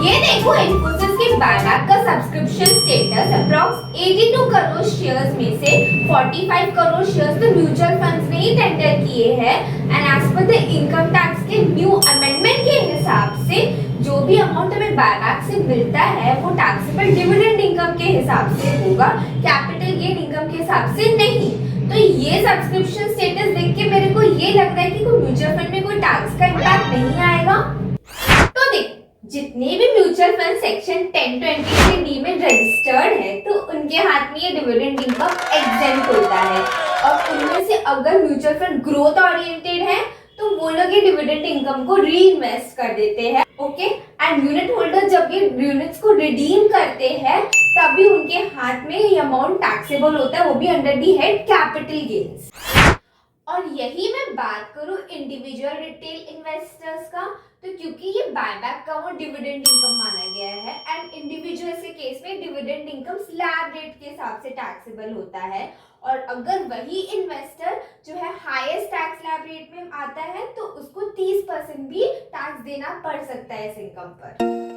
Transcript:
ये देखो इन्फोसिस के बायबैक का subscription status approx 82 crore shares में से 45 करोड़ शेयर्स तो म्यूचुअल फंड्स ने ही टेंडर किए हैं and as per the income tax के न्यू अमेंडमेंट के हिसाब से जो भी अमाउंट हमें बायबैक से मिलता है वो टैक्सेबल डिविडेंड इनकम के हिसाब से होगा, कैपिटल गेन इनकम के हिसाब से नहीं। तो ये सब्सक्रिप्शन स्टेटस देख के मेरे को ये लग रहा है कि कोई म्यूचुअल फंड में कोई टैक्स का इम्पैक्ट नहीं आएगा। तो देख, जितने भी म्यूचुअल फंड सेक्शन 1020 के डी में रजिस्टर्ड है तो उनके हाथ में ये डिविडेंड इनकम एग्जेम्प्ट होता है और उनमें से अगर म्यूचुअल फंड ग्रोथ ओरिएंटेड है तो वो लोग ये डिविडेंड इनकम को री इन्वेस्ट कर देते हैं। ओके, एंड यूनिट होल्डर जब ये यूनिट्स को रिडीम करते हैं तभी उनके हाथ में ये अमाउंट टैक्सेबल होता है, वो भी under the head capital gains. और यही मैं बात करूं इंडिविजुअल रिटेल इन्वेस्टर्स का, तो क्योंकि ये बायबैक का वो डिविडेंड इनकम माना गया है एंड इंडिविजुअल्स के केस में डिविडेंड इनकम स्लैब रेट के हिसाब से टैक्सेबल होता है और अगर वही इन्वेस्टर जो है हाईएस्ट टैक्स स्लैब रेट में आता है तो उसको 30% भी टैक्स देना पड़ सकता है इस इनकम पर।